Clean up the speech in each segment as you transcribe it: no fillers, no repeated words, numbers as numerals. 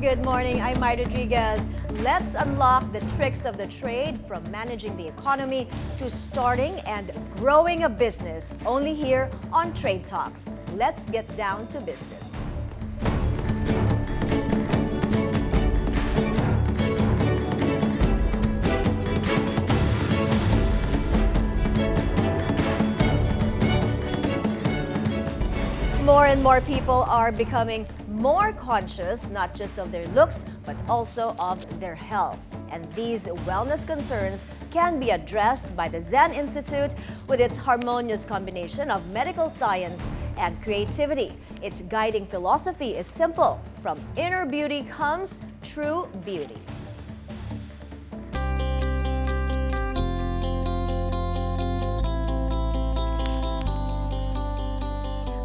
Good morning, I'm Mai Rodriguez. Let's unlock the tricks of the trade from managing the economy to starting and growing a business. Only here on Trade Talks. Let's get down to business. More and more people are becoming more conscious, not just of their looks, but also of their health. And these wellness concerns can be addressed by the Zen Institute with its harmonious combination of medical science and creativity. Its guiding philosophy is simple: from inner beauty comes true beauty.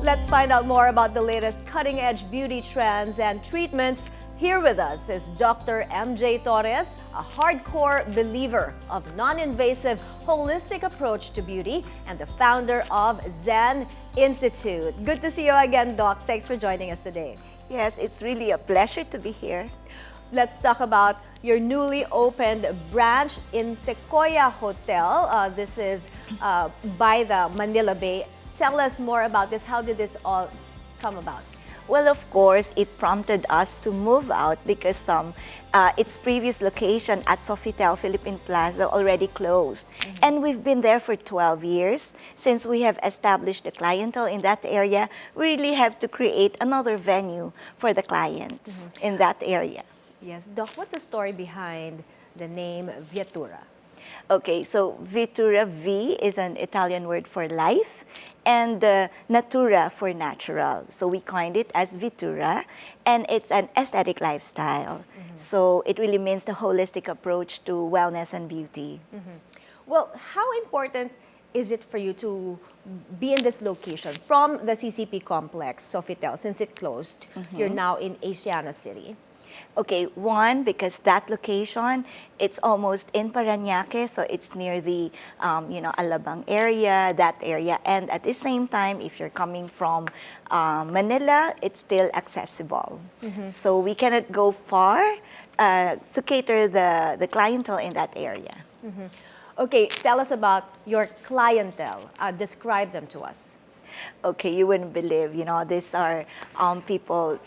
Let's find out more about the latest cutting-edge beauty trends and treatments. Here with us is Dr. MJ Torres, a hardcore believer of non-invasive, holistic approach to beauty and the founder of Zen Institute. Good to see you again, Doc. Thanks for joining us today. Yes, it's really a pleasure to be here. Let's talk about your newly opened branch in Sequoia Hotel. This is by the Manila Bay. Tell us more about this. How did this all come about? Well, of course, it prompted us to move out because its previous location at Sofitel Philippine Plaza already closed. And we've been there for 12 years. Since we have established the clientele in that area, we really have to create another venue for the clients in that area. Yes. Doc, what's the story behind the name Viatura? Okay, so Vitura, V is an Italian word for life, and Natura for natural. So we coined it as Vitura, and it's an aesthetic lifestyle. So it really means the holistic approach to wellness and beauty. Well, how important is it for you to be in this location from the CCP complex, Sofitel, since it closed? You're now in Asiana City. Okay, one, because that location, it's almost in Parañaque, so it's near the, Alabang area, that area. And at the same time, if you're coming from Manila, it's still accessible. So we cannot go far to cater the clientele in that area. Okay, tell us about your clientele. Describe them to us. Okay, you wouldn't believe, these are people,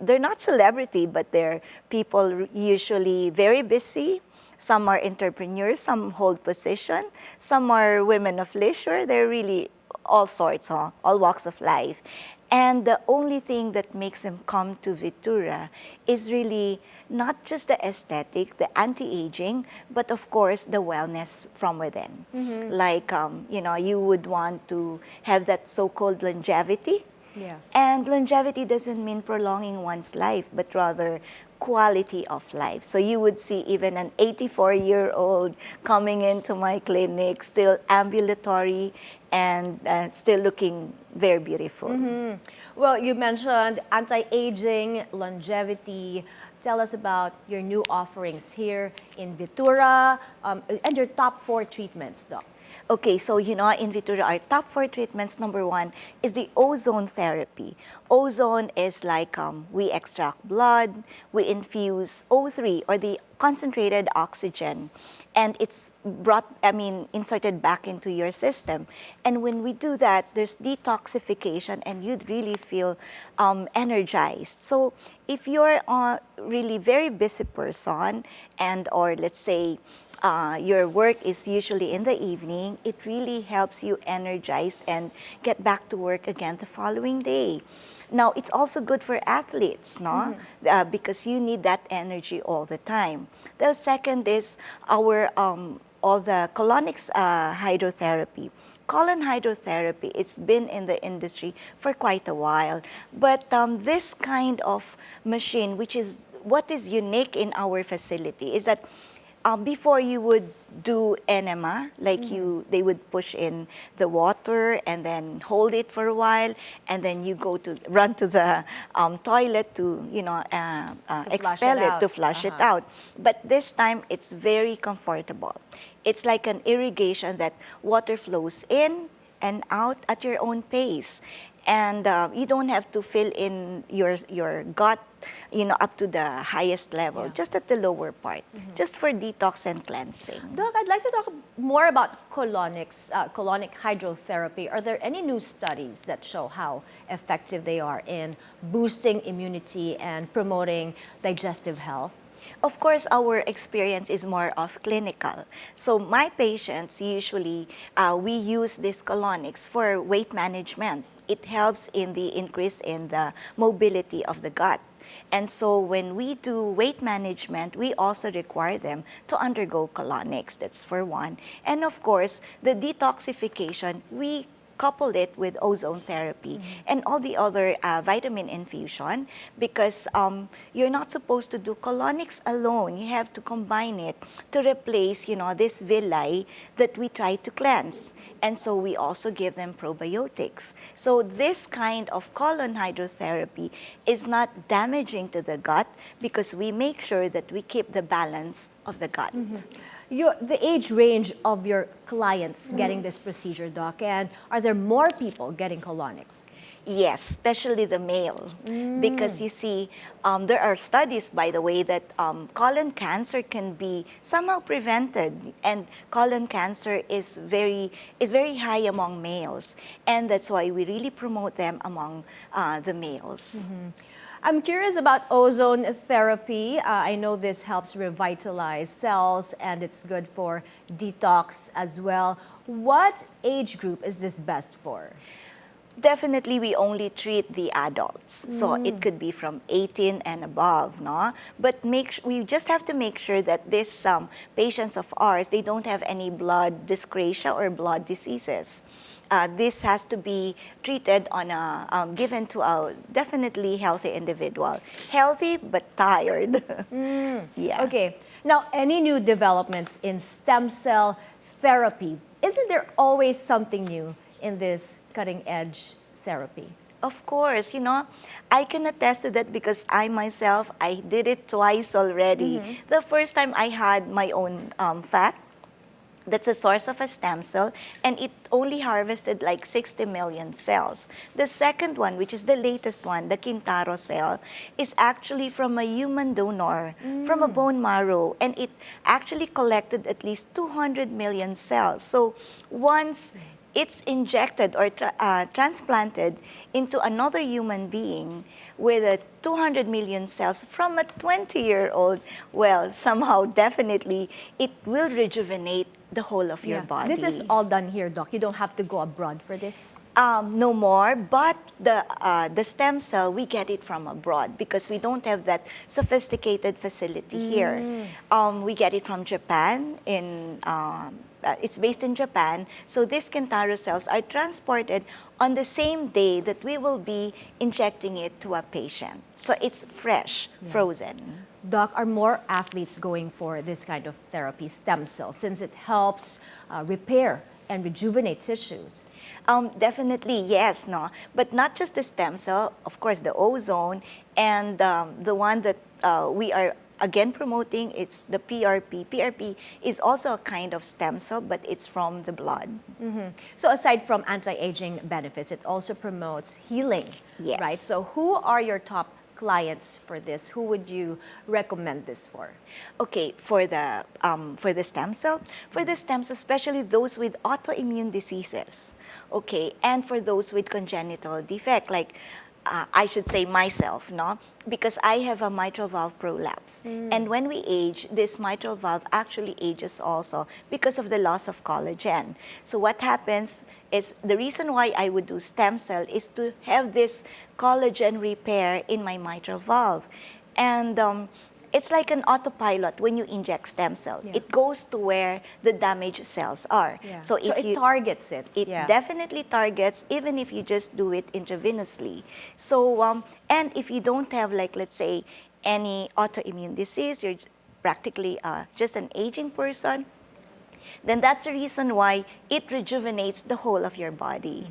they're not celebrity, but they're people usually very busy. Some are entrepreneurs, some hold position, some are women of leisure. They're really all sorts, all walks of life. And the only thing that makes them come to Vitura is really not just the aesthetic, the anti-aging, but of course the wellness from within. Like, you would want to have that so-called longevity. Yes. And longevity doesn't mean prolonging one's life, but rather quality of life. So you would see even an 84-year-old coming into my clinic, still ambulatory and still looking very beautiful. Well, you mentioned anti-aging, longevity. Tell us about your new offerings here in Vitura and your top 4 treatments, Doc. Okay, so in Vitura, our top 4 treatments, number 1 is the ozone therapy. Ozone is like we extract blood, we infuse O3 or the concentrated oxygen, and it's inserted back into your system. And when we do that, there's detoxification and you'd really feel energized. So if you're a really very busy person or let's say your work is usually in the evening, it really helps you energize and get back to work again the following day. Now, it's also good for athletes, no? Because you need that energy all the time. The second is our all the colonics hydrotherapy. Colon hydrotherapy, it's been in the industry for quite a while. But this kind of machine, which is what is unique in our facility, is that before you would do enema, like they would push in the water and then hold it for a while, and then you run to the toilet to expel it, to flush it out. But this time it's very comfortable. It's like an irrigation that water flows in and out at your own pace. And you don't have to fill in your gut up to the highest level, Yeah. just at the lower part, just for detox and cleansing. Doc, I'd like to talk more about colonic hydrotherapy. Are there any new studies that show how effective they are in boosting immunity and promoting digestive health? Of course, our experience is more of clinical. So my patients, usually, we use these colonics for weight management. It helps in the increase in the mobility of the gut. And so when we do weight management, we also require them to undergo colonics. That's for one. And of course, the detoxification, we couple it with ozone therapy and all the other vitamin infusion, because you're not supposed to do colonics alone. You have to combine it to replace, this villi that we try to cleanse. And so we also give them probiotics. So this kind of colon hydrotherapy is not damaging to the gut, because we make sure that we keep the balance of the gut. The age range of your clients getting this procedure, Doc, and are there more people getting colonics? Yes, especially the male. Because you see, there are studies, by the way, that colon cancer can be somehow prevented, and colon cancer is very high among males, and that's why we really promote them among the males. I'm curious about ozone therapy. I know this helps revitalize cells and it's good for detox as well. What age group is this best for? Definitely, we only treat the adults. So it could be from 18 and above, no? But we just have to make sure that these patients of ours, they don't have any blood dyscrasia or blood diseases. This has to be treated on given to a definitely healthy individual. Healthy but tired. Yeah. Okay. Now, any new developments in stem cell therapy? Isn't there always something new in this cutting edge therapy? Of course, I can attest to that, because I myself, I did it twice already. The first time I had my own fat. That's a source of a stem cell, and it only harvested like 60 million cells. The second one, which is the latest one, the Quintaro cell, is actually from a human donor, from a bone marrow, and it actually collected at least 200 million cells. So once it's injected or transplanted into another human being with a 200 million cells from a 20-year-old, well, somehow, definitely, it will rejuvenate the whole of your body. This is all done here, Doc. You don't have to go abroad for this? No more, but the stem cell, we get it from abroad, because we don't have that sophisticated facility here. We get it from Japan. It's based in Japan. So these Kintaro cells are transported on the same day that we will be injecting it to a patient. So it's fresh, frozen. Doc, are more athletes going for this kind of therapy, stem cells, since it helps repair and rejuvenate tissues? Definitely, yes, no. But not just the stem cell, of course, the ozone, and the one that we are again promoting, it's the PRP. PRP is also a kind of stem cell, but it's from the blood. So aside from anti-aging benefits, it also promotes healing, Yes. right? So who are your top clients for this? Who would you recommend this for? Okay, for the stem cell, especially those with autoimmune diseases, okay, and for those with congenital defect, like I should say myself, no, because I have a mitral valve prolapse, and when we age, this mitral valve actually ages also because of the loss of collagen. So what happens is, the reason why I would do stem cell is to have this collagen repair in my mitral valve. And it's like an autopilot when you inject stem cell. Yeah. It goes to where the damaged cells are. Yeah. So if it targets it. it Yeah. definitely targets, even if you just do it intravenously. So, and if you don't have, like, let's say, any autoimmune disease, you're practically just an aging person, then that's the reason why it rejuvenates the whole of your body.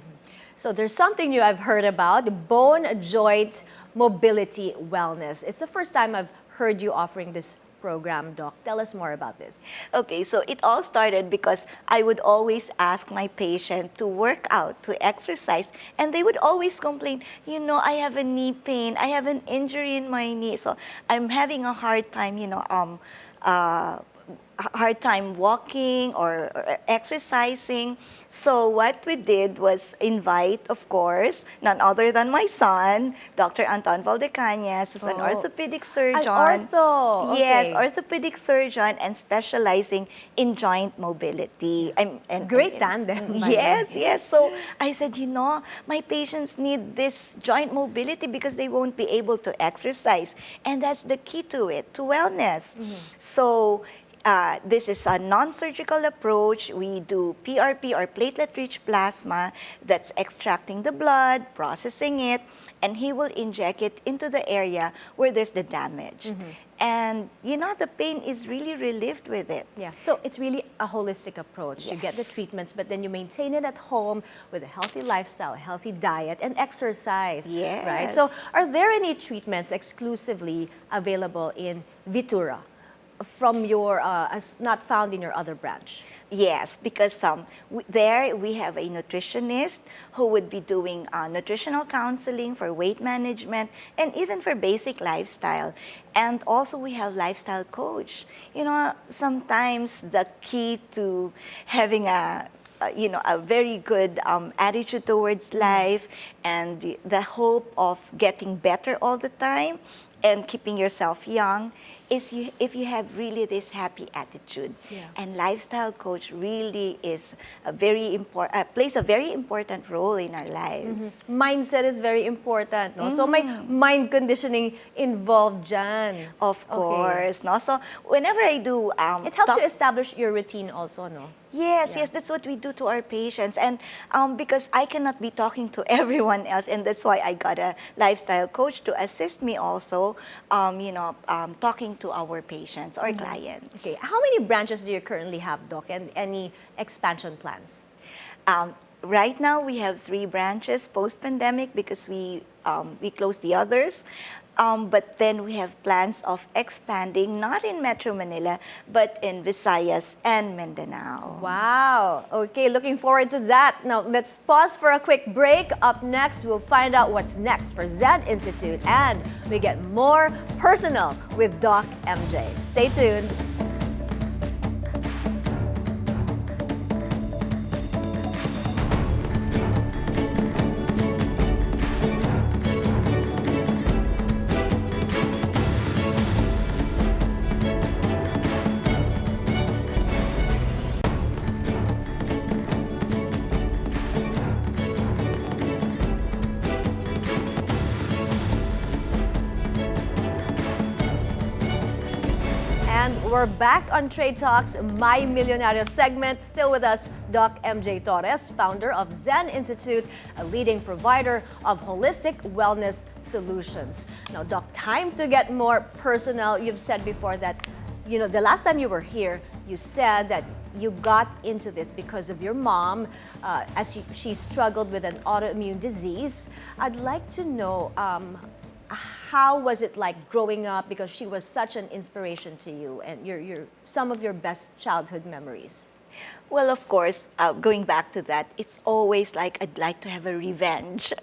So there's something new I've heard about, bone joint mobility wellness. It's the first time I've heard you offering this program, Doc. Tell us more about this. Okay, so it all started because I would always ask my patient to work out, to exercise, and they would always complain, I have a knee pain, I have an injury in my knee, so I'm having a hard time, hard time walking or exercising. So what we did was invite, of course, none other than my son, Dr. Anton Valdecañas, who's an Oh. orthopedic surgeon. An ortho. Yes, Okay. orthopedic surgeon and specializing in joint mobility. Great tandem, by the Yes, way. yes. So I said, my patients need this joint mobility because they won't be able to exercise. And that's the key to it, to wellness. So this is a non-surgical approach. We do PRP or platelet-rich plasma that's extracting the blood, processing it, and he will inject it into the area where there's the damage. And the pain is really relieved with it. Yeah, so it's really a holistic approach. You get the Yes. treatments, but then you maintain it at home with a healthy lifestyle, healthy diet, and exercise. Right? Yes. So, are there any treatments exclusively available in Vitura from your, as not found in your other branch? Yes, because there we have a nutritionist who would be doing nutritional counseling for weight management and even for basic lifestyle. And also we have lifestyle coach. Sometimes the key to having a very good attitude towards life and the hope of getting better all the time and keeping yourself young is if you have really this happy attitude. Yeah. And lifestyle coach really is plays a very important role in our lives. Mindset is very important, no? So may mind conditioning involved dyan. Of Okay. course, no? So whenever I do It helps you establish your routine also, no? Yes, Yeah. yes, that's what we do to our patients. And because I cannot be talking to everyone else, and that's why I got a lifestyle coach to assist me also, talking to our patients or clients. Okay, how many branches do you currently have, Doc, and any expansion plans? Right now, we have 3 branches post-pandemic because we closed the others. But then we have plans of expanding, not in Metro Manila, but in Visayas and Mindanao. Wow. Okay, looking forward to that. Now, let's pause for a quick break. Up next, we'll find out what's next for Zen Institute, and we get more personal with Doc MJ. Stay tuned. And we're back on Trade Talks, My Milyonaryo segment. Still with us, Doc MJ Torres, founder of Zen Institute, a leading provider of holistic wellness solutions. Now, Doc, time to get more personal. You've said before that, the last time you were here, you said that you got into this because of your mom, as she struggled with an autoimmune disease. I'd like to know, how was it like growing up, because she was such an inspiration to you, and some of your best childhood memories? Well, of course, going back to that, it's always like I'd like to have a revenge.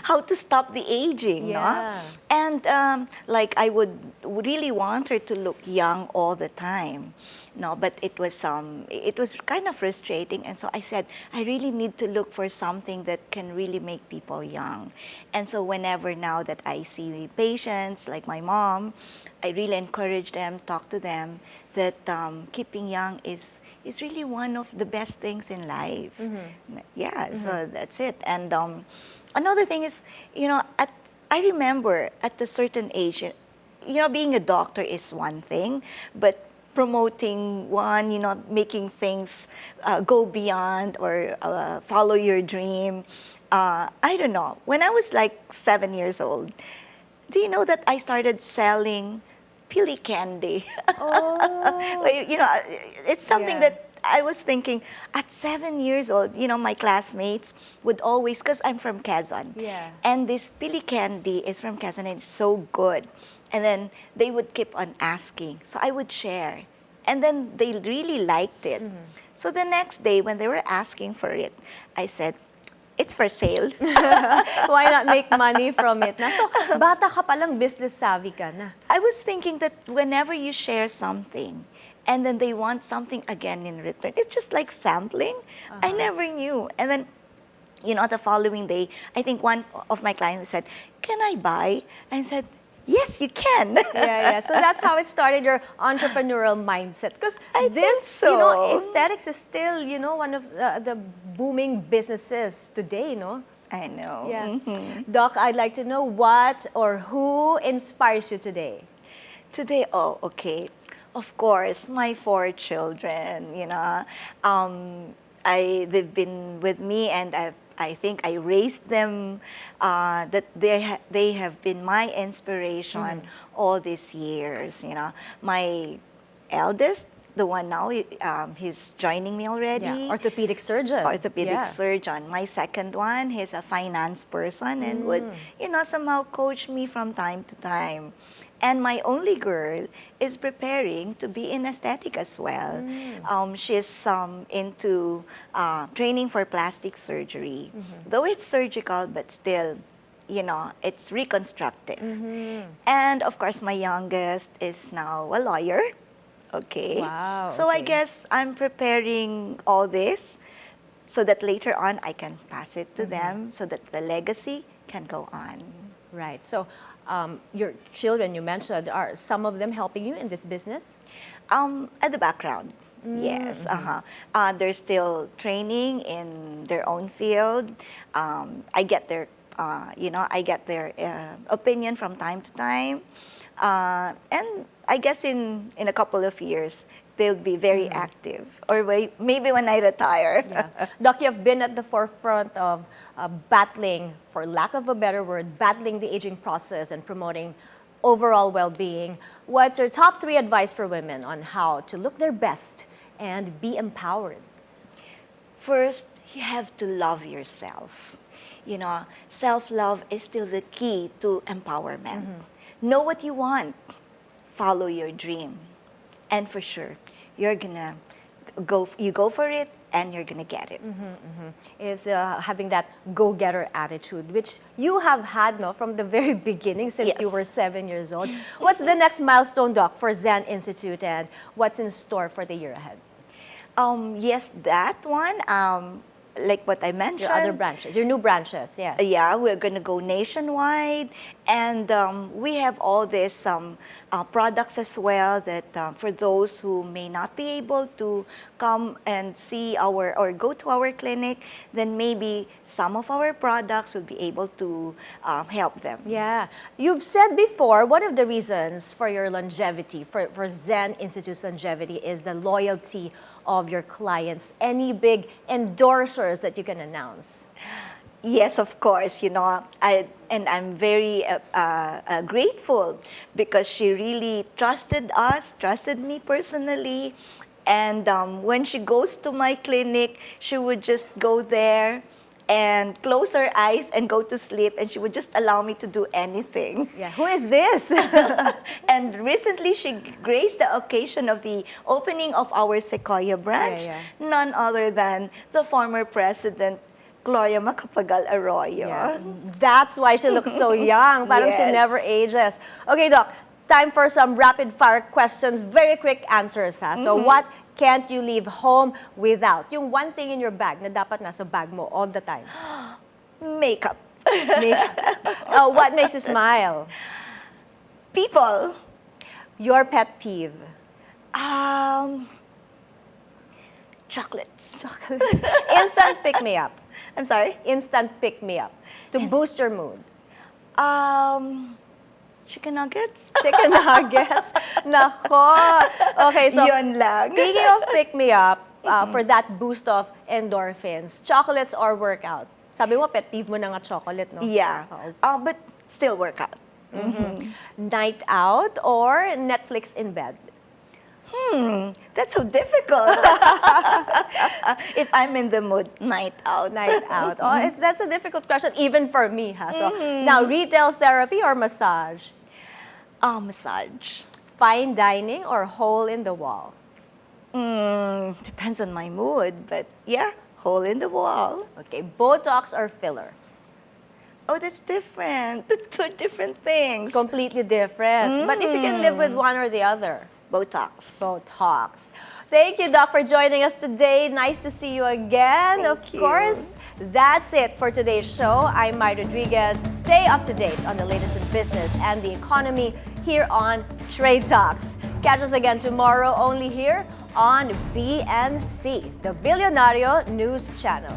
How to stop the aging, Yeah. no? And like I would really want her to look young all the time. No, but it was kind of frustrating, and so I said I really need to look for something that can really make people young. And so whenever now that I see patients like my mom, I really encourage them, talk to them that keeping young is really one of the best things in life. Yeah, so that's it. And another thing is, I remember at a certain age, being a doctor is one thing, but promoting one, making things go beyond or follow your dream. I don't know. When I was like 7 years old, do you know that I started selling pili candy? Oh. It's something Yeah. that I was thinking, at 7 years old, my classmates would always, because I'm from Quezon, Yeah. and this pili candy is from Quezon and it's so good. And then they would keep on asking. So I would share. And then they really liked it. So the next day, when they were asking for it, I said, it's for sale. Why not make money from it na? So, bata ka palang business savvy ka na. I was thinking that whenever you share something, and then they want something again in return, it's just like sampling. I never knew. And then, the following day, I think one of my clients said, can I buy? And I said, yes, you can. Yeah. So that's how it started, your entrepreneurial mindset. Because I this, think so. aesthetics is still, one of the booming businesses today, no? I know. Yeah. Doc, I'd like to know what or who inspires you today? Today, okay. Of course, my 4 children, they've been with me, and I think I raised them, that they have been my inspiration all these years, My eldest, the one now, he's joining me already. Yeah. Orthopedic surgeon. Orthopedic surgeon. My second one, he's a finance person and would, somehow coach me from time to time. And my only girl is preparing to be in aesthetic as well. She's into training for plastic surgery. Though it's surgical, but still, it's reconstructive. And of course, my youngest is now a lawyer. Okay. Wow, So I okay. guess I'm preparing all this so that later on I can pass it to them so that the legacy can go on. Right. So, your children, you mentioned, are some of them helping you in this business? At the background, yes. They're still training in their own field. I get their, opinion from time to time. And I guess in a couple of years, they'll be very active. Or maybe when I retire. Yeah. Doc, you've been at the forefront of battling, for lack of a better word, battling the aging process and promoting overall well-being. What's your top 3 advice for women on how to look their best and be empowered? First, you have to love yourself. Self-love is still the key to empowerment. Know what you want. Follow your dream. And for sure, you're gonna go for it and you're gonna get it. Is having that go-getter attitude, which you have had from the very beginning since you Yes. were 7 years old. What's the next milestone, Doc, for Zen Institute, and what's in store for the year ahead? Yes, that one. Like what I mentioned. Your other branches, your new branches, yeah. Yeah, we're going to go nationwide, and we have all these products as well that for those who may not be able to come and see or go to our clinic, then maybe some of our products will be able to help them. Yeah. You've said before, one of the reasons for your longevity, for Zen Institute's longevity, is the loyalty of your clients. Any big endorsers that you can announce? Yes, of course. I'm very grateful because she really trusted us, trusted me personally. And when she goes to my clinic, she would just go there and close her eyes and go to sleep, and she would just allow me to do anything. Yeah. Who is this? And recently, she graced the occasion of the opening of our Sequoia branch, Yeah. none other than the former president, Gloria Macapagal Arroyo. Yeah. That's why she looks so young. Parang she Yes. never ages. Okay, Doc, time for some rapid fire questions. Very quick answers, ha? So what can't you leave home without? Yung one thing in your bag na dapat nasa bag mo all the time. Makeup. What makes you smile? People. Your pet peeve. Chocolates. Instant pick-me-up. I'm sorry? Instant pick-me-up. To Yes. boost your mood. Chicken nuggets. Chicken nuggets. Nako. Okay, so Yun lang. speaking of pick-me-up, for that boost of endorphins, chocolates or workout? Sabi mo, pet peeve mo na nga chocolate, no? Yeah. Oo. But still work out. Night out or Netflix in bed? That's so difficult. If I'm in the mood, night out. Night out. Oh, that's a difficult question, even for me. Ha? So, now, retail therapy or massage? Massage. Fine dining or hole in the wall? Depends on my mood, but yeah, hole in the wall. Okay, Botox or filler? Oh, that's different. Two different things. Completely different. But if you can live with one or the other? Botox. Botox. Thank you, Doc, for joining us today. Nice to see you again. Thank Of you. course, that's it for today's show. I'm Mai Rodriguez. Stay up to date on the latest in business and the economy here on Trade Talks. Catch us again tomorrow only here on BNC, the Bilyonaryo News Channel.